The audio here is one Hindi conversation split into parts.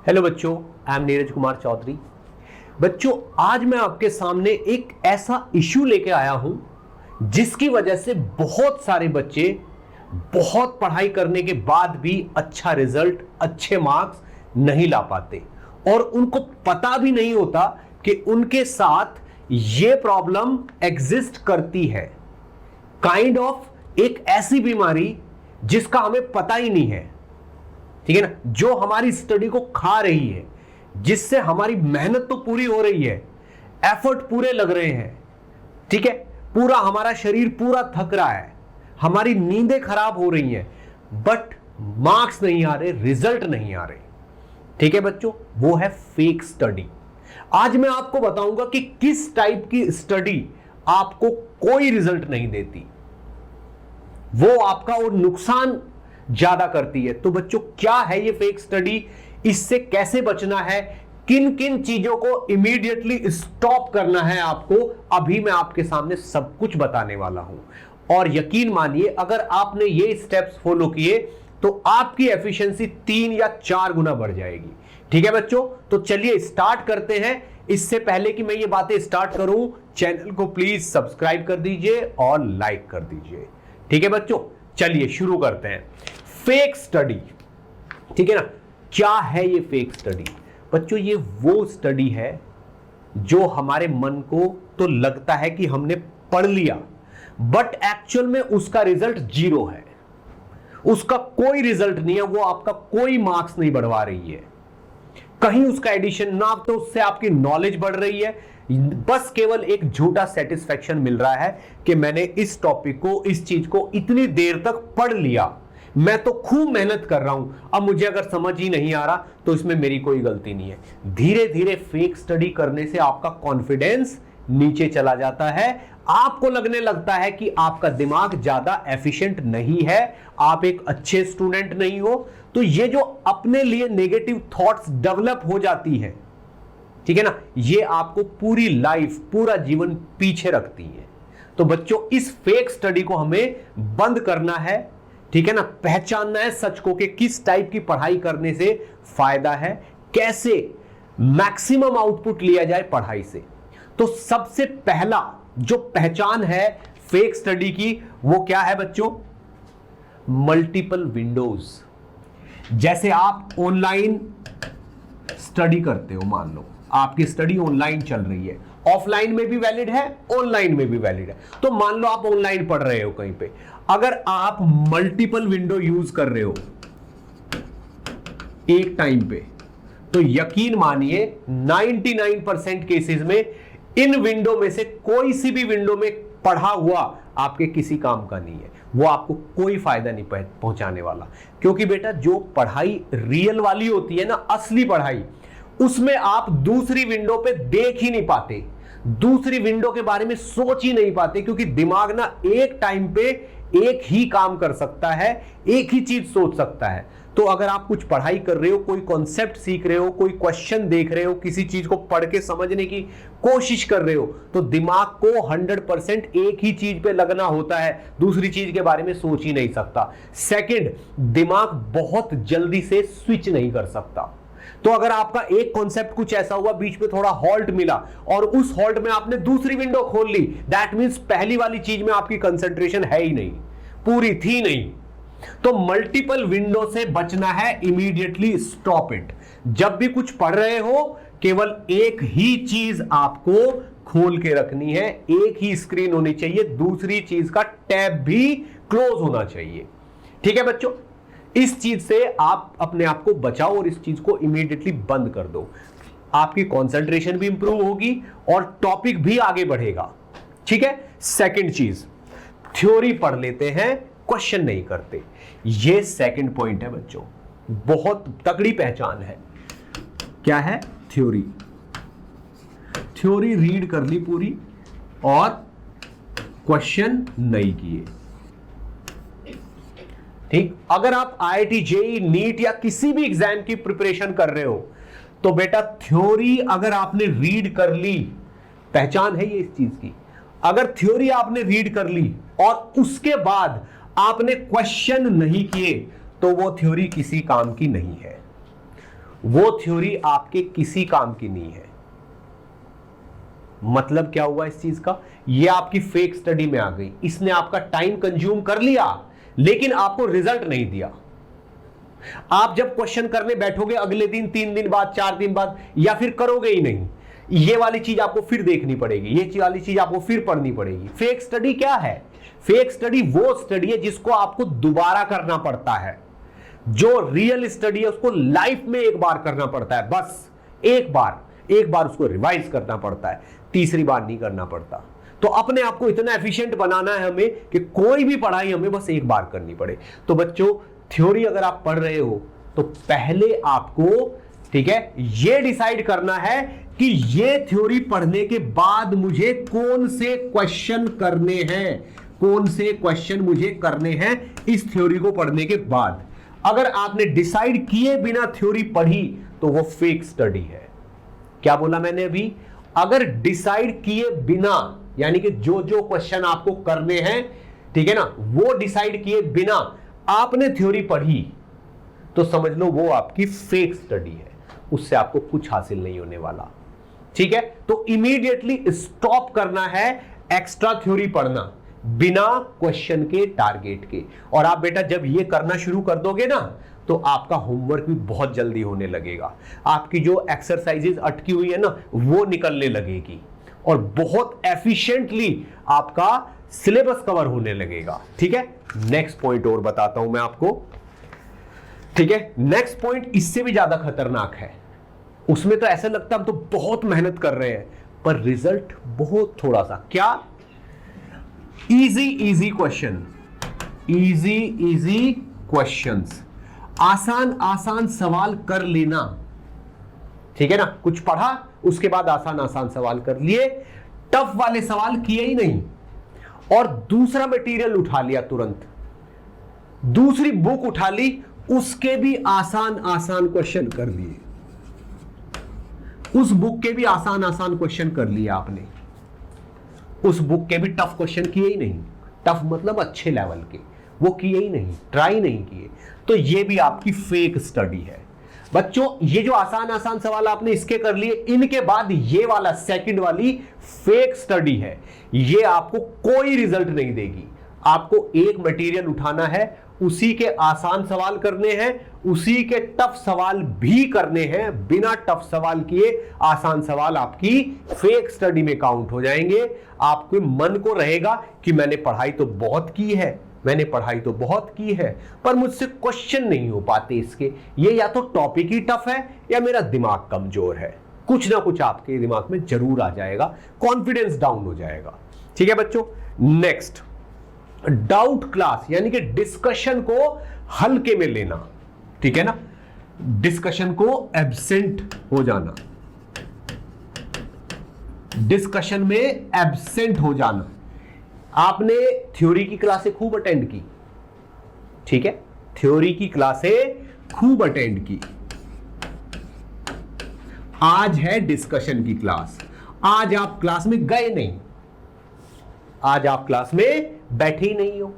हेलो बच्चों, आई एम नीरज कुमार चौधरी। बच्चों, आज मैं आपके सामने एक ऐसा इश्यू लेके आया हूं जिसकी वजह से बहुत सारे बच्चे बहुत पढ़ाई करने के बाद भी अच्छा रिजल्ट, अच्छे मार्क्स नहीं ला पाते और उनको पता भी नहीं होता कि उनके साथ ये प्रॉब्लम एग्जिस्ट करती है। काइंड ऑफ एक ऐसी बीमारी जिसका हमें पता ही नहीं है, ठीक है ना, जो हमारी स्टडी को खा रही है, जिससे हमारी मेहनत तो पूरी हो रही है, एफर्ट पूरे लग रहे हैं, ठीक है, पूरा हमारा शरीर पूरा थक रहा है, हमारी नींदें खराब हो रही हैं, बट मार्क्स नहीं आ रहे, रिजल्ट नहीं आ रहे। ठीक है बच्चों, वो है फेक स्टडी। आज मैं आपको बताऊंगा कि किस टाइप की स्टडी आपको कोई रिजल्ट नहीं देती, वो आपका और नुकसान ज्यादा करती है। तो बच्चों, क्या है ये फेक स्टडी, इससे कैसे बचना है, किन किन चीजों को इमीडिएटली स्टॉप करना है आपको, अभी मैं आपके सामने सब कुछ बताने वाला हूं। और यकीन मानिए, अगर आपने ये स्टेप्स फॉलो किए तो आपकी एफिशिएंसी 3 या 4 गुना बढ़ जाएगी। ठीक है बच्चों, तो चलिए स्टार्ट करते हैं। इससे पहले कि मैं ये बातें स्टार्ट करूं, चैनल को प्लीज सब्सक्राइब कर दीजिए और लाइक कर दीजिए। ठीक है बच्चों, चलिए शुरू करते हैं। फेक स्टडी, ठीक है ना, क्या है ये फेक स्टडी? बच्चों, ये वो स्टडी है जो हमारे मन को तो लगता है कि हमने पढ़ लिया, बट एक्चुअल में उसका रिजल्ट 0 है, उसका कोई रिजल्ट नहीं है, वो आपका कोई मार्क्स नहीं बढ़वा रही है, कहीं उसका एडिशन ना, तो उससे आपकी नॉलेज बढ़ रही है, बस केवल एक झूठा सेटिस्फैक्शन मिल रहा है कि मैंने इस टॉपिक को, इस चीज को इतनी देर तक पढ़ लिया, मैं तो खूब मेहनत कर रहा हूं, अब मुझे अगर समझ ही नहीं आ रहा तो इसमें मेरी कोई गलती नहीं है। धीरे धीरे फेक स्टडी करने से आपका कॉन्फिडेंस नीचे चला जाता है, आपको लगने लगता है कि आपका दिमाग ज्यादा एफिशिएंट नहीं है, आप एक अच्छे स्टूडेंट नहीं हो। तो ये जो अपने लिए नेगेटिव थॉट्स डेवलप हो जाती है, ठीक है ना, ये आपको पूरी लाइफ, पूरा जीवन पीछे रखती है। तो बच्चों, इस फेक स्टडी को हमें बंद करना है, ठीक है ना, पहचानना है सच को कि किस टाइप की पढ़ाई करने से फायदा है, कैसे मैक्सिमम आउटपुट लिया जाए पढ़ाई से। तो सबसे पहला जो पहचान है फेक स्टडी की, वो क्या है बच्चों? Multiple Windows. जैसे आप ऑनलाइन स्टडी करते हो, मान लो आपकी स्टडी ऑनलाइन चल रही है, ऑफलाइन में भी वैलिड है, ऑनलाइन में भी वैलिड है। तो मान लो आप ऑनलाइन पढ़ रहे हो कहीं पे, अगर आप मल्टीपल विंडो यूज कर रहे हो एक टाइम पे, तो यकीन मानिए 99% केसेस में इन विंडो में से कोई सी भी विंडो में पढ़ा हुआ आपके किसी काम का नहीं है, वो आपको कोई फायदा नहीं पहुंचाने वाला। क्योंकि बेटा, जो पढ़ाई रियल वाली होती है ना, असली पढ़ाई, उसमें आप दूसरी विंडो पे देख ही नहीं पाते, दूसरी विंडो के बारे में सोच ही नहीं पाते, क्योंकि दिमाग ना एक टाइम पे एक ही काम कर सकता है, एक ही चीज सोच सकता है। तो अगर आप कुछ पढ़ाई कर रहे हो, कोई कॉन्सेप्ट सीख रहे हो, कोई क्वेश्चन देख रहे हो, किसी चीज को पढ़ के समझने की कोशिश कर रहे हो, तो दिमाग को 100% एक ही चीज पे लगना होता है, दूसरी चीज के बारे में सोच ही नहीं सकता। सेकंड, दिमाग बहुत जल्दी से स्विच नहीं कर सकता। तो अगर आपका एक कॉन्सेप्ट कुछ ऐसा हुआ, बीच में थोड़ा हॉल्ट मिला और उस हॉल्ट में आपने दूसरी विंडो खोल ली, दैट मींस पहली वाली चीज में आपकी कंसंट्रेशन है ही नहीं, पूरी थी नहीं। तो मल्टीपल विंडो से बचना है, इमीडिएटली स्टॉप इट। जब भी कुछ पढ़ रहे हो, केवल एक ही चीज आपको खोल के रखनी है, एक ही स्क्रीन होनी चाहिए, दूसरी चीज का टैब भी क्लोज होना चाहिए। ठीक है बच्चों, इस चीज से आप अपने आप को बचाओ और इस चीज को इमीडिएटली बंद कर दो। आपकी कंसंट्रेशन भी इंप्रूव होगी और टॉपिक भी आगे बढ़ेगा। ठीक है। सेकंड चीज, थ्योरी पढ़ लेते हैं, क्वेश्चन नहीं करते। ये सेकंड पॉइंट है बच्चों, बहुत तगड़ी पहचान है। क्या है? थ्योरी। थ्योरी रीड कर ली पूरी और क्वेश्चन नहीं किए। ठीक। अगर आप IIT JEE नीट या किसी भी एग्जाम की प्रिपरेशन कर रहे हो, तो बेटा थ्योरी अगर आपने रीड कर ली, पहचान है ये इस चीज की, अगर थ्योरी आपने रीड कर ली और उसके बाद आपने क्वेश्चन नहीं किए, तो वो थ्योरी किसी काम की नहीं है। वो थ्योरी आपके किसी काम की नहीं है। मतलब क्या हुआ इस चीज का, ये आपकी फेक स्टडी में आ गई, इसने आपका टाइम कंज्यूम कर लिया लेकिन आपको रिजल्ट नहीं दिया। आप जब क्वेश्चन करने बैठोगे अगले दिन, 3 दिन बाद, 4 दिन बाद, या फिर करोगे ही नहीं, ये वाली चीज आपको फिर देखनी पड़ेगी, ये वाली चीज आपको फिर पढ़नी पड़ेगी। फेक स्टडी क्या है? फेक स्टडी वो स्टडी है जिसको आपको दोबारा करना पड़ता है। जो रियल स्टडी है उसको लाइफ में एक बार करना पड़ता है, बस एक बार उसको रिवाइज करना पड़ता है, तीसरी बार नहीं करना पड़ता। तो अपने आप को इतना एफिशिएंट बनाना है हमें कि कोई भी पढ़ाई हमें बस एक बार करनी पड़े। तो बच्चों, थ्योरी अगर आप पढ़ रहे हो तो पहले आपको, ठीक है, ये डिसाइड करना है कि ये थ्योरी पढ़ने के बाद मुझे कौन से क्वेश्चन करने हैं, कौन से क्वेश्चन मुझे करने हैं इस थ्योरी को पढ़ने के बाद। अगर आपने डिसाइड किए बिना थ्योरी पढ़ी तो वो फेक स्टडी है। क्या बोला मैंने अभी? अगर डिसाइड किए बिना, यानी कि जो जो क्वेश्चन आपको करने हैं, ठीक है ना, वो डिसाइड किए बिना आपने थ्योरी पढ़ी तो समझ लो वो आपकी फेक स्टडी है, उससे आपको कुछ हासिल नहीं होने वाला। ठीक है, तो इमीडिएटली स्टॉप करना है एक्स्ट्रा थ्योरी पढ़ना बिना क्वेश्चन के, टारगेट के। और आप बेटा जब ये करना शुरू कर दोगे ना तो आपका होमवर्क भी बहुत जल्दी होने लगेगा, आपकी जो एक्सरसाइजेज अटकी हुई है ना वो निकलने लगेगी और बहुत एफिशिएंटली आपका सिलेबस कवर होने लगेगा। ठीक है, नेक्स्ट पॉइंट और बताता हूं मैं आपको। ठीक है, नेक्स्ट पॉइंट इससे भी ज्यादा खतरनाक है। उसमें तो ऐसा लगता है हम तो बहुत मेहनत कर रहे हैं पर रिजल्ट बहुत थोड़ा सा। क्या? इजी क्वेश्चन, इजी क्वेश्चंस, आसान सवाल कर लेना। ठीक है ना, कुछ पढ़ा उसके बाद आसान सवाल कर लिए, टफ वाले सवाल किए ही नहीं, और दूसरा मटेरियल उठा लिया तुरंत, दूसरी बुक उठा ली, उसके भी आसान क्वेश्चन कर लिए, उस बुक के भी आसान क्वेश्चन कर लिए आपने, उस बुक के भी टफ क्वेश्चन किए ही नहीं। टफ मतलब अच्छे लेवल के, वो किए ही नहीं, ट्राई नहीं किए। तो ये भी आपकी फेक स्टडी है। बच्चों, ये जो आसान सवाल आपने इसके कर लिए, इनके बाद ये वाला सेकंड वाली फेक स्टडी है, ये आपको कोई रिजल्ट नहीं देगी। आपको एक मटेरियल उठाना है, उसी के आसान सवाल करने हैं, उसी के टफ सवाल भी करने हैं, बिना टफ सवाल किए आसान सवाल आपकी फेक स्टडी में काउंट हो जाएंगे। आपके मन को रहेगा कि मैंने पढ़ाई तो बहुत की है, मैंने पढ़ाई तो बहुत की है, पर मुझसे क्वेश्चन नहीं हो पाते इसके, ये या तो टॉपिक ही टफ है या मेरा दिमाग कमजोर है। कुछ ना कुछ आपके दिमाग में जरूर आ जाएगा, कॉन्फिडेंस डाउन हो जाएगा। ठीक है बच्चों, नेक्स्ट, डाउट क्लास, यानी कि डिस्कशन को हल्के में लेना। ठीक है ना, डिस्कशन को एब्सेंट हो जाना, डिस्कशन में एब्सेंट हो जाना। आपने थ्योरी की क्लासें खूब अटेंड की, ठीक है, थ्योरी की क्लासें खूब अटेंड की, आज है डिस्कशन की क्लास, आज आप क्लास में गए नहीं, आज आप क्लास में बैठे ही नहीं हो।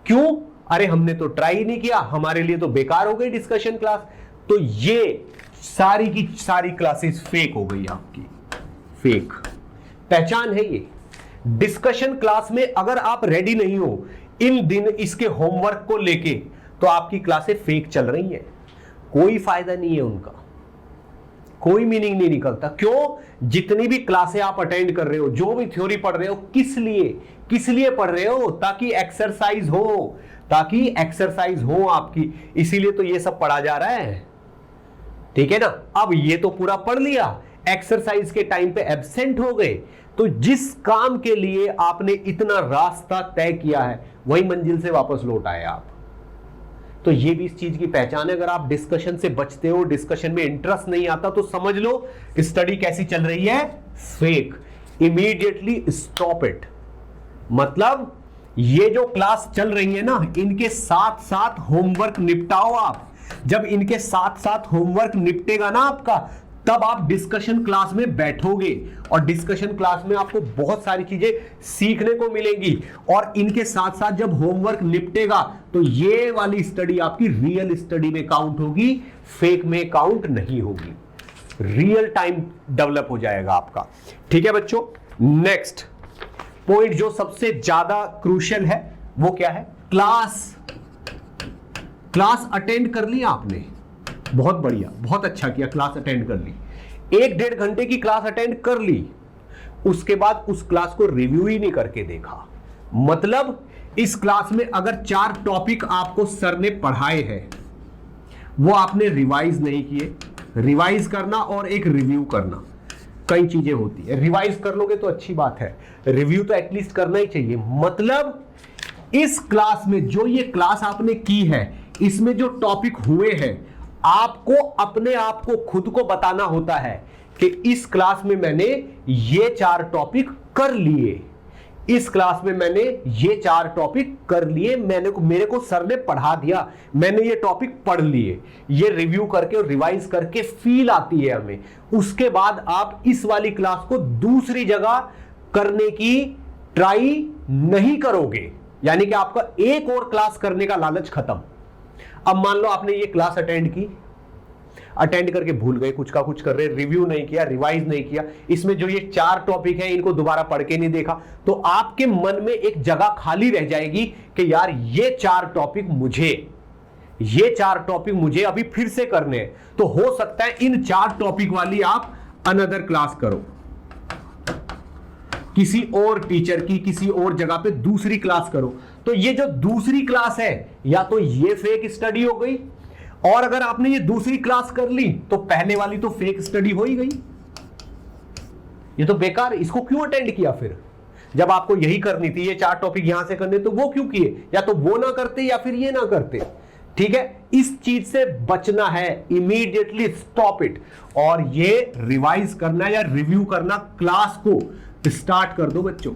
क्यों? अरे हमने तो ट्राई नहीं किया, हमारे लिए तो बेकार हो गई डिस्कशन क्लास। तो ये सारी की सारी क्लासेस फेक हो गई आपकी, फेक पहचान है ये। डिस्कशन क्लास में अगर आप रेडी नहीं हो इन दिन इसके होमवर्क को लेके, तो आपकी क्लासें फेक चल रही हैं, कोई फायदा नहीं है उनका, कोई मीनिंग नहीं निकलता। क्यों? जितनी भी क्लासें आप अटेंड कर रहे हो, जो भी थ्योरी पढ़ रहे हो, किस लिए पढ़ रहे हो? ताकि एक्सरसाइज हो, ताकि एक्सरसाइज हो आपकी, इसीलिए तो ये सब पढ़ा जा रहा है। ठीक है ना, अब ये तो पूरा पढ़ लिया, एक्सरसाइज के टाइम पे एब्सेंट हो गए, तो जिस काम के लिए आपने इतना रास्ता तय किया है वही मंजिल से वापस लौट आए आप। तो ये भी इस चीज की पहचान है। अगर आप डिस्कशन से बचते हो, डिस्कशन में इंटरेस्ट नहीं आता, तो समझ लो स्टडी कैसी चल रही है, फेक। Immediately stop it. मतलब ये जो क्लास चल रही है ना, इनके साथ साथ होमवर्क निपटाओ आप। जब इनके साथ साथ होमवर्क निपटेगा ना आपका, तब आप डिस्कशन क्लास में बैठोगे और डिस्कशन क्लास में आपको बहुत सारी चीजें सीखने को मिलेंगी। और इनके साथ साथ जब होमवर्क निपटेगा तो ये वाली स्टडी आपकी रियल स्टडी में काउंट होगी, फेक में काउंट नहीं होगी। रियल टाइम डेवलप हो जाएगा आपका। ठीक है बच्चों, नेक्स्ट पॉइंट जो सबसे ज्यादा क्रूशियल है वो क्या है? क्लास अटेंड कर लिया आपने, बहुत बढ़िया, बहुत अच्छा किया, क्लास अटेंड कर ली, 1-1.5 घंटे की क्लास अटेंड कर ली, उसके बाद उस क्लास को रिव्यू ही नहीं करके देखा। मतलब इस क्लास में अगर 4 टॉपिक आपको सर ने पढ़ाए हैं वो आपने रिवाइज नहीं किए। रिवाइज करना और एक रिव्यू करना कई चीजें होती है। रिवाइज कर लोगे तो अच्छी बात है, रिव्यू तो एटलीस्ट करना ही चाहिए। मतलब इस क्लास में जो ये क्लास आपने की है, इसमें जो टॉपिक हुए हैं, आपको अपने आप को खुद को बताना होता है कि इस क्लास में मैंने ये 4 टॉपिक कर लिए, इस क्लास में मैंने ये 4 टॉपिक कर लिए, मेरे को सर ने पढ़ा दिया, मैंने ये टॉपिक पढ़ लिए। ये रिव्यू करके और रिवाइज करके फील आती है हमें। उसके बाद आप इस वाली क्लास को दूसरी जगह करने की ट्राई नहीं करोगे, यानी कि आपका एक और क्लास करने का लालच खत्म। अब मान लो आपने ये क्लास अटेंड की, अटेंड करके भूल गए, कुछ का कुछ कर रहे, रिव्यू नहीं किया, रिवाइज नहीं किया, इसमें जो ये 4 टॉपिक है इनको दोबारा पढ़ के नहीं देखा, तो आपके मन में एक जगह खाली रह जाएगी कि यार ये 4 टॉपिक मुझे अभी फिर से करने हैं। तो हो सकता है इन 4 टॉपिक वाली आप अनदर क्लास करो, किसी और टीचर की, किसी और जगह पे दूसरी क्लास करो। तो ये जो दूसरी क्लास है, या तो ये फेक स्टडी हो गई, और अगर आपने ये दूसरी क्लास कर ली तो पहले वाली तो फेक स्टडी हो ही गई। ये तो बेकार, इसको क्यों अटेंड किया फिर? जब आपको यही करनी थी, ये 4 टॉपिक यहां से करने, तो वो क्यों किए? या तो वो ना करते या फिर ये ना करते। ठीक है, इस चीज से बचना है, इमीडिएटली स्टॉप इट। और ये रिवाइज करना या रिव्यू करना, क्लास को स्टार्ट कर दो बच्चों।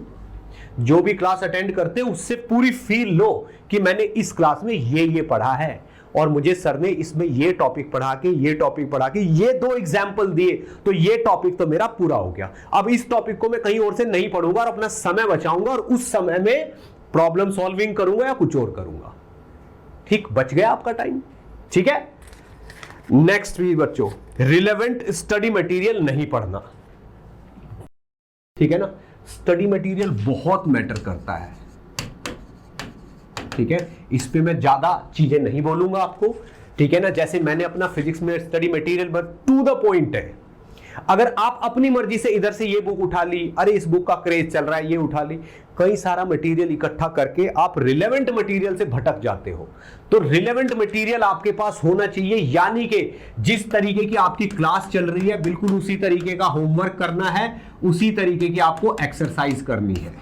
जो भी क्लास अटेंड करते हो उससे पूरी फील लो कि मैंने इस क्लास में ये पढ़ा है और मुझे सर ने इसमें ये टॉपिक पढ़ा के, ये टॉपिक पढ़ा के, ये 2 एग्जाम्पल दिए, तो ये टॉपिक तो मेरा पूरा हो गया। अब इस टॉपिक को मैं कहीं और से नहीं पढ़ूंगा और अपना समय बचाऊंगा और उस समय में प्रॉब्लम सॉल्विंग करूंगा या कुछ और करूंगा। ठीक, बच गया आपका टाइम। ठीक है, नेक्स्ट भी बच्चों, रिलेवेंट स्टडी मटेरियल नहीं पढ़ना। ठीक है ना, स्टडी मटेरियल बहुत मैटर करता है। ठीक है, इस पे मैं ज्यादा चीजें नहीं बोलूंगा आपको। ठीक है ना, जैसे मैंने अपना फिजिक्स में study material but to the point है। अगर आप अपनी मर्जी से इधर से ये बुक उठा ली, अरे इस बुक का क्रेज चल रहा है, ये उठा ली, कई सारा मटेरियल इकट्ठा करके आप रिलेवेंट मटेरियल से भटक जाते हो। तो रिलेवेंट मटेरियल आपके पास होना चाहिए, यानी कि जिस तरीके की आपकी क्लास चल रही है बिल्कुल उसी तरीके का होमवर्क करना है, उसी तरीके की आपको एक्सरसाइज करनी है,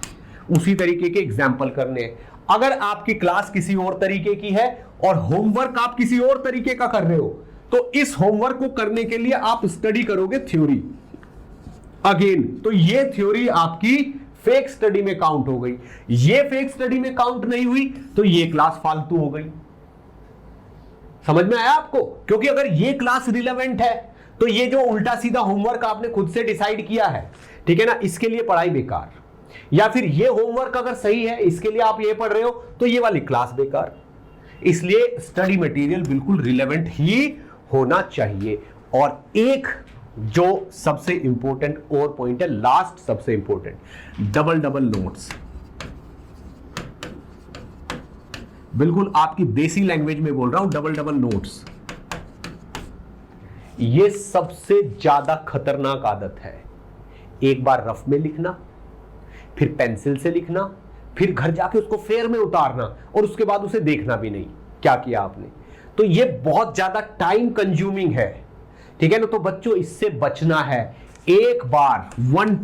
उसी तरीके के एग्जाम्पल करने हैं। अगर आपकी क्लास किसी और तरीके की है और होमवर्क आप किसी और तरीके का कर रहे हो, तो इस होमवर्क को करने के लिए आप स्टडी करोगे थ्योरी अगेन, तो ये थ्योरी आपकी फेक स्टडी में काउंट हो गई। ये फेक स्टडी में काउंट नहीं हुई तो ये क्लास फालतू हो गई। समझ में आया आपको? क्योंकि अगर ये क्लास रिलेवेंट है तो ये जो उल्टा सीधा होमवर्क आपने खुद से डिसाइड किया है, ठीक है ना, इसके लिए पढ़ाई बेकार। या फिर ये होमवर्क अगर सही है, इसके लिए आप ये पढ़ रहे हो, तो ये वाली क्लास बेकार। इसलिए स्टडी मटेरियल बिल्कुल रिलेवेंट ही होना चाहिए। और एक जो सबसे इंपॉर्टेंट और पॉइंट है, लास्ट सबसे इंपॉर्टेंट, डबल नोट्स। बिल्कुल आपकी देसी लैंग्वेज में बोल रहा हूं, डबल नोट्स। यह सबसे ज्यादा खतरनाक आदत है। एक बार रफ में लिखना, फिर पेंसिल से लिखना, फिर घर जाके उसको फेयर में उतारना और उसके बाद उसे देखना भी नहीं क्या किया आपने। तो यह बहुत ज्यादा टाइम कंज्यूमिंग है, ठीक है ना। तो बच्चों इससे बचना है। एक बार वन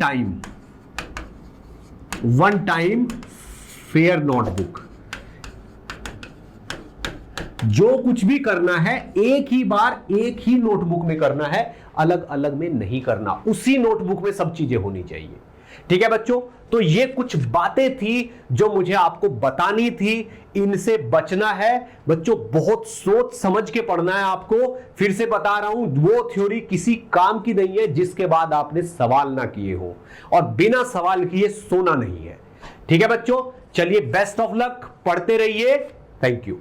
टाइम फेयर नोटबुक। जो कुछ भी करना है एक ही बार एक ही नोटबुक में करना है, अलग अलग में नहीं करना। उसी नोटबुक में सब चीजें होनी चाहिए। ठीक है बच्चों, तो ये कुछ बातें थी जो मुझे आपको बतानी थी, इनसे बचना है बच्चों, बहुत सोच समझ के पढ़ना है आपको। फिर से बता रहा हूं, वो थ्योरी किसी काम की नहीं है जिसके बाद आपने सवाल ना किए हो, और बिना सवाल किए सोना नहीं है। ठीक है बच्चों, चलिए बेस्ट ऑफ लक, पढ़ते रहिए, थैंक यू।